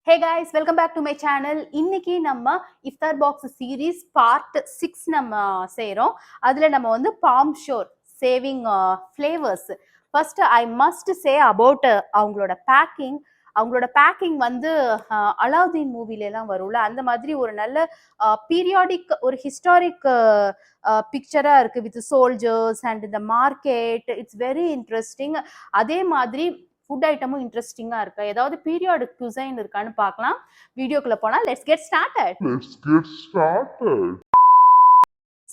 Hey guys, welcome back to my channel. இன்னைக்கு நம்ம இஃப்தார் box series part 6 நம்ம செய்றோம். அதுல நம்ம வந்து Palm Shore saving flavours. First I must say about அவங்களோட பேக்கிங் வந்து அலாவுதீன் மூவில எல்லாம் வரும்ல, அந்த மாதிரி ஒரு நல்ல பீரியாடிக் ஒரு ஹிஸ்டாரிக் பிக்சரா இருக்கு வித் சோல்ஜர்ஸ் அண்ட் இந்த மார்க்கெட். It's very interesting. அதே மாதிரி ஃபுட் ஐட்டமும் இன்ட்ரெஸ்டிங்கா இருக்கு. ஏதாவது பீரியாடிக் குசைன் இருக்கான்னு பார்க்கலாம். வீடியோக்குள்ள போனா லெட்ஸ் கெட் ஸ்டார்டட்.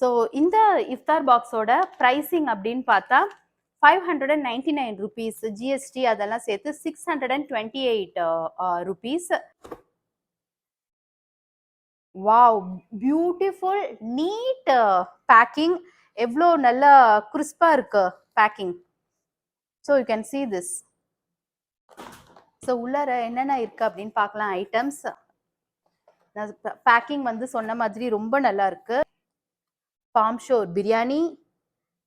ஸோ இந்த இஃப்தார் பாக்ஸோட ப்ரைசிங் அப்படின்னு பார்த்தா 599 rupees, ஜிஎஸ்டி அதெல்லாம் சேர்த்து 628 rupees. Wow, beautiful neat packing. எவ்வளோ நல்லா கிறிஸ்பா இருக்கு packing. So you can see this. So உள்ளார என்னென்ன இருக்கு அப்படின்னு பார்க்கலாம். ஐட்டம்ஸ் பேக்கிங் வந்து சொன்ன மாதிரி ரொம்ப நல்லா இருக்கு. Bomb sure biryani.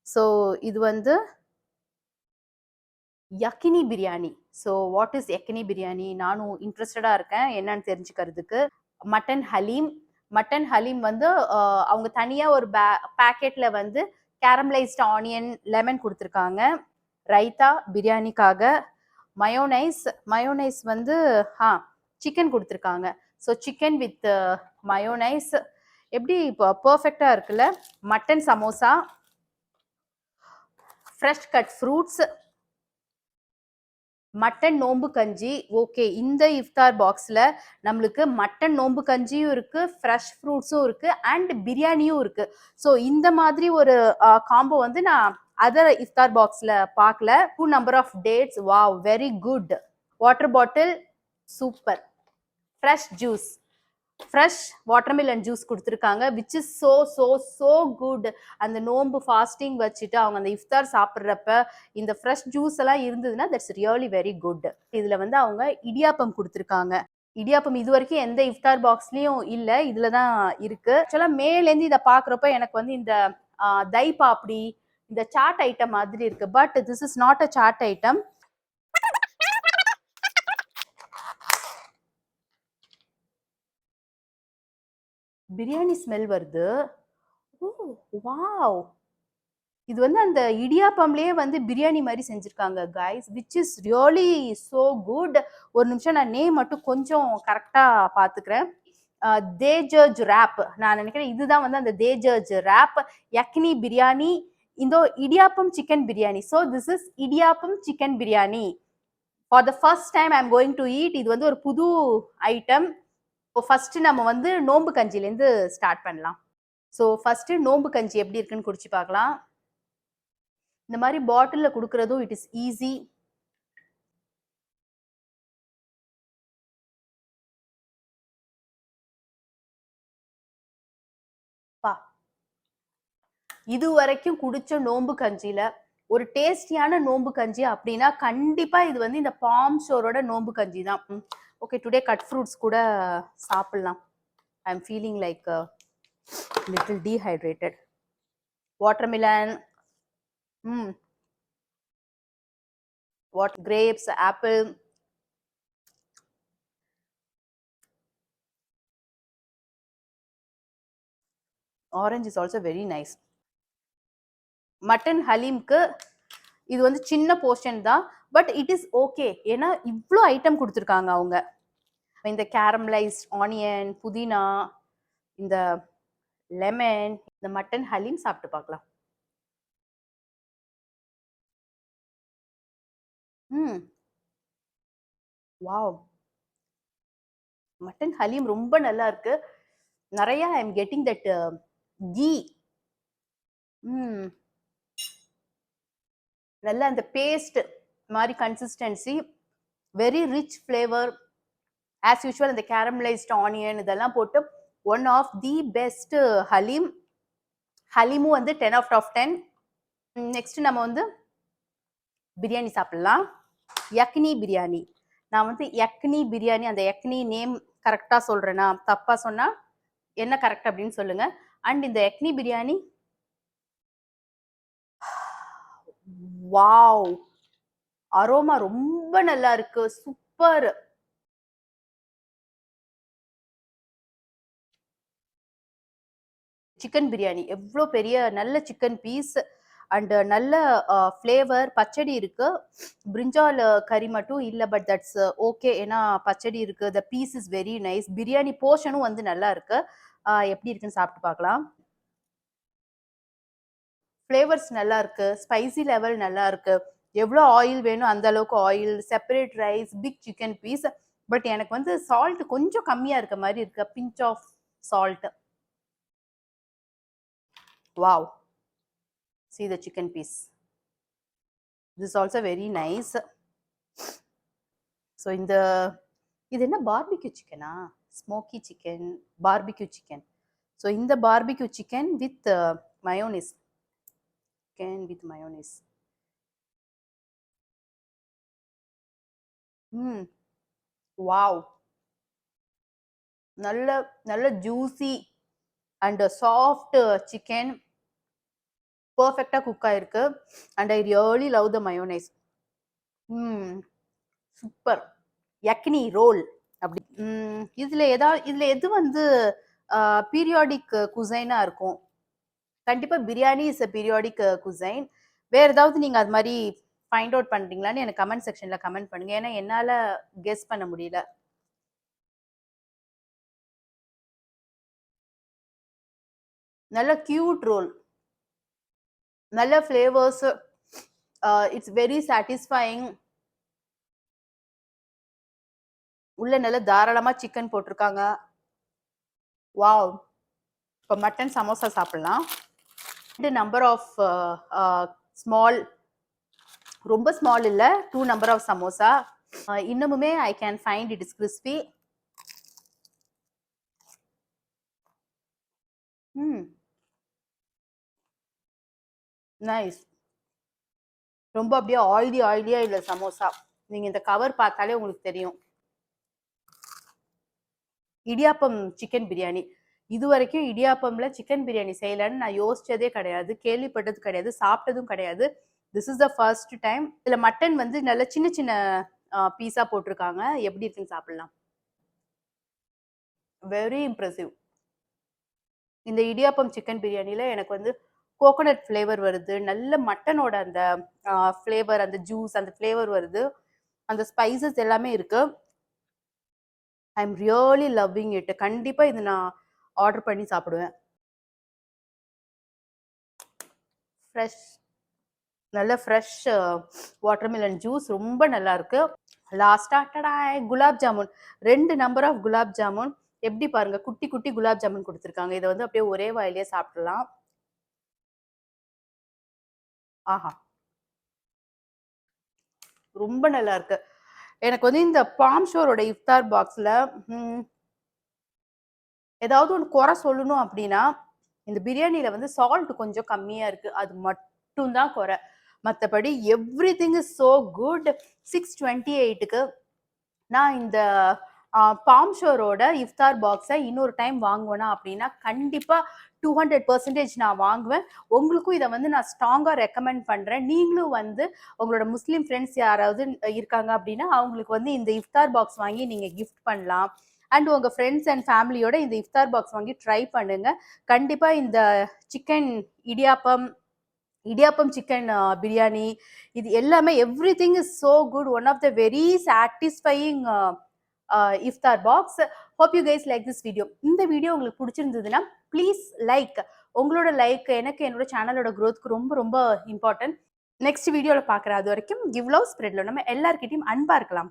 ஸோ இது வந்து yakhni biryani. So what is yakhni biryani, நானும் இன்ட்ரெஸ்டடா இருக்கேன் என்னன்னு தெரிஞ்சுக்கிறதுக்கு. மட்டன் ஹலீம். மட்டன் ஹலீம் வந்து அவங்க தனியா ஒரு பேக்கெட்ல வந்து கேரமலைஸ்ட் ஆனியன் லெமன் கொடுத்துருக்காங்க. ரைத்தா பிரியாணிக்காக. மயோனைஸ் வந்து சிக்கன் கொடுத்துருக்காங்க. ஸோ சிக்கன் வித் மயோனைஸ் எப்படி இப்போ பர்ஃபெக்டா இருக்குல்ல. Mutton samosa, fresh cut fruits, mutton நோம்பு கஞ்சி. ஓகே, இந்த இஃப்தார் பாக்ஸ்ல நம்மளுக்கு மட்டன் நோம்பு கஞ்சியும் இருக்கு, ஃப்ரெஷ் ஃப்ரூட்ஸும் இருக்கு அண்ட் பிரியாணியும் இருக்கு. ஸோ இந்த மாதிரி ஒரு காம்போ வந்து நான் அதர் இஃப்தார் பாக்ஸ்ல பார்க்கல. 2 number of dates. Wow, very good. Water bottle super. Fresh juice, fresh watermelon juice கொடுத்துருக்காங்க which is so so so good. அந்த நோம்பு ஃபாஸ்டிங் வச்சுட்டு அவங்க அந்த இஃப்தார் சாப்பிட்றப்ப இந்த ஃப்ரெஷ் ஜூஸ் எல்லாம் இருந்ததுன்னா தட்ஸ் ரியலி வெரி குட். இதுல வந்து அவங்க இடியாப்பம் கொடுத்துருக்காங்க. இடியாப்பம் இது வரைக்கும் எந்த இஃப்தார் பாக்ஸ்லயும் இல்ல, இதுலதான் இருக்கு. ஆக்சுவலா மேலேருந்து இதை பாக்குறப்ப எனக்கு வந்து இந்த தை பாப்டி, இந்த சாட் ஐட்டம் மாதிரி இருக்கு. But this is not a chaat item. Biryani smell வருது. ஓ வாவ், இது வந்து அந்த இடியாப்பம்லயே வந்து பிரியாணி மாதிரி செஞ்சிருக்காங்க guys, which is really so good. ஒரு நிமிஷம் நான் நேம் மட்டும் கொஞ்சம் கரெக்டா பாத்துக்கிறேன். தேஜர்ஜ் ரேப், நான் நினைக்கிறேன் இதுதான் வந்து அந்த தேஜர்ஜ் ரேப். யக்னி பிரியாணி, இந்த idiyappam chicken biryani. So this is idiyappam chicken biryani. For the first time I am going to eat. இது வந்து ஒரு புது ஐட்டம். ஃபர்ஸ்ட் நம்ம வந்து நோம்பு கஞ்சிலேருந்து ஸ்டார்ட் பண்ணலாம். ஸோ ஃபர்ஸ்ட் நோம்பு கஞ்சி எப்படி இருக்குன்னு குடிச்சு பார்க்கலாம். இந்த மாதிரி பாட்டில்ல கொடுக்கறதும் இட் இஸ் ஈஸி. இது வரைக்கும் குடிச்ச நோம்பு கஞ்சியில ஒரு டேஸ்டியான நோம்பு கஞ்சி அப்படின்னா கண்டிப்பா இது வந்து இந்த பாம் ஷோரோட நோம்பு கஞ்சி தான். ஓகே, டுடே கட் ஃப்ரூட்ஸ் கூட சாப்பிடலாம். I am feeling like little dehydrated. Watermelon, grapes, apple. Orange is also very nice. Mutton ஹலீம்க்கு இது வந்து சின்ன போர்ஷன் தான், பட் இட் இஸ் ஓகே. ஏன்னா இவ்வளோ ஐட்டம் கொடுத்துருக்காங்க அவங்க. இந்த கேரமலைஸ்ட் ஆனியன், புதினா, இந்த லெமன், இந்த மட்டன் ஹலீம் சாப்பிட்டு பார்க்கலாம். வாவ், மட்டன் ஹலீம் ரொம்ப நல்லா இருக்கு. நிறைய I am getting that ghee. நல்ல அந்த பேஸ்ட் மாதிரி consistency, very rich flavour. As usual அந்த கேரமலைஸ்ட் ஆனியன் இதெல்லாம் போட்டு one of the best haleem. ஹலீமும் வந்து 10 out of 10. நெக்ஸ்ட் நம்ம வந்து பிரியாணி சாப்பிடலாம். யக்னி பிரியாணி. நான் வந்து யக்னி பிரியாணி, அந்த யக்னி நேம் கரெக்டா சொல்றேன்னா, தப்பா சொன்னா என்ன கரெக்ட் அப்படின்னு சொல்லுங்க. அண்ட் இந்த யக்னி பிரியாணி வாவ், அரோமா ரொம்ப நல்லா இருக்கு, சூப்பர். சிக்கன் பிரியாணி எவ்வளோ பெரிய நல்ல சிக்கன் பீஸ் அண்ட் நல்ல ஃப்ளேவர். பச்சடி இருக்கு. பிரிஞ்சால் கறி மட்டும் இல்ல. But that's okay. ஏன்னா பச்சடி இருக்கு. The piece is very nice. Biryani போர்ஷனும் வந்து நல்லா இருக்கு. எப்படி இருக்குன்னு சாப்பிட்டு பார்க்கலாம். ஃப்ளேவர்ஸ் நல்லா இருக்கு. ஸ்பைசி லெவல் நல்லா இருக்கு. எவ்வளோ ஆயில் வேணும் அந்த அளவுக்கு oil. Separate rice, big chicken piece. But எனக்கு வந்து சால்ட் கொஞ்சம் கம்மியா இருக்க மாதிரி இருக்கு. Pinch of salt. Wow! See the chicken piece. This is also very nice. So இது என்ன பார்பிக்யூ சிக்கனா? Smoky chicken, barbecue chicken. So இந்த barbecue chicken with mayonnaise. Chicken with mayonnaise. Wow! நல்ல நல்ல ஜூசி அண்ட் சாஃப்ட் சிக்கன். பர்ஃபெக்டா cook ஆயிருக்கு. And I really love the mayonnaise. Super. Yakhni roll அப்படி. இதுல எது வந்து பீரியாடிக் குசைனா இருக்கும்? கண்டிப்பா biryani is a periodic cuisine. வேற ஏதாவது நீங்க அது மாதிரி ஃபைண்ட் அவுட் பண்றீங்களான்னு எனக்கு கமெண்ட் செக்ஷன்ல கமெண்ட் பண்ணுங்க. ஏன்னா என்னால கெஸ் பண்ண முடியல. நல்ல கியூட் ரோல். நல்ல ஃப்ளேவர்ஸ். It's very satisfying. உள்ள நல்ல தாராளமா சிக்கன் போட்டிருக்காங்க. வாவ்! இப்போ மட்டன் சமோசா சாப்பிடலாம். நம்பர் ஆஃப் ஸ்மால், ரொம்ப ஸ்மால் இல்ல, 2 நம்பர் ஆஃப் சமோசா. இன்னமுமே I can find it is crispy. Nice. ரொம்ப அப்படியே ஆயிலியா இல்ல சமோசா. நீங்க இந்த கவர் பார்த்தாலே உங்களுக்கு தெரியும். இடியாப்பம் சிக்கன் பிரியாணி. இது வரைக்கும் இடியாப்பம்ல சிக்கன் பிரியாணி செய்யலன்னு நான் யோசிச்சதே கிடையாது. கேள்விப்பட்டது கிடையாது. சாப்பிட்டதும் கிடையாது. This is the first time. இதுல மட்டன் வந்து நல்ல சின்ன சின்ன பீஸா போட்டிருக்காங்க. எப்படி இருக்குன்னு சாப்பிடலாம். Very impressive. இந்த இடியாப்பம் சிக்கன் பிரியாணில எனக்கு வந்து கோகோனட் ஃப்ளேவர் வருது. நல்ல மட்டனோட அந்த ஃப்ளேவர், அந்த ஜூஸ், அந்த ஃப்ளேவர் வருது. அந்த ஸ்பைசஸ் எல்லாமே இருக்கு. I am really loving it. கண்டிப்பா இது நான் ஆர்டர் பண்ணி சாப்பிடுவேன். ஃப்ரெஷ், நல்ல ஃப்ரெஷ் வாட்டர்மெலன் ஜூஸ் ரொம்ப நல்லா இருக்கு. லாஸ்டா குலாப் ஜாமுன். 2 number of gulab jamun. எப்படி பாருங்க, குட்டி குட்டி குலாப் ஜாமுன் கொடுத்துருக்காங்க. இதை வந்து அப்படியே ஒரே வாயிலேயே சாப்பிடலாம். ஆஹா, ரொம்ப நல்லா இருக்கு. எனக்கு வந்து இந்த பாம் ஷோரோட இஃப்தார் பாக்ஸ்ல ஏதாவது ஒன்று குறை சொல்லணும் அப்படின்னா, இந்த பிரியாணியில வந்து சால்ட் கொஞ்சம் கம்மியா இருக்கு. அது மட்டும் தான் குறை. மற்றபடி everything is so good. 628க்கு நான் இந்த பாம் ஷோரோட இஃப்தார் பாக்ஸை இன்னொரு டைம் வாங்குவேனா அப்படின்னா கண்டிப்பா 200% நான் வாங்குவேன். உங்களுக்கும் இதை வந்து நான் ஸ்ட்ராங்கா ரெக்கமெண்ட் பண்றேன். நீங்களும் வந்து உங்களோட முஸ்லீம் ஃப்ரெண்ட்ஸ் யாராவது இருக்காங்க அப்படின்னா அவங்களுக்கு வந்து இந்த இஃப்தார் பாக்ஸ் வாங்கி நீங்க கிஃப்ட் பண்ணலாம். அண்ட் உங்க ஃப்ரெண்ட்ஸ் அண்ட் ஃபேமிலியோட இந்த இஃப்தார் பாக்ஸ் வாங்கி ட்ரை பண்ணுங்க. கண்டிப்பா இந்த சிக்கன் இடியாப்பம் சிக்கன் பிரியாணி இது எல்லாமே everything is so good. One of the very satisfying iftar box. Hope you guys like this video. இந்த வீடியோ உங்களுக்கு பிடிச்சிருந்ததுன்னா ப்ளீஸ் லைக். உங்களோட லைக் எனக்கு என்னோட சேனலோட க்ரோத்க்கு ரொம்ப ரொம்ப இம்பார்ட்டன்ட். நெக்ஸ்ட் வீடியோவில் பார்க்குற அது வரைக்கும் கிவ் லவ் ஸ்ப்ரெட் லவ். நம்ம எல்லார்கிட்டையும் அன்பா இருக்கலாம்.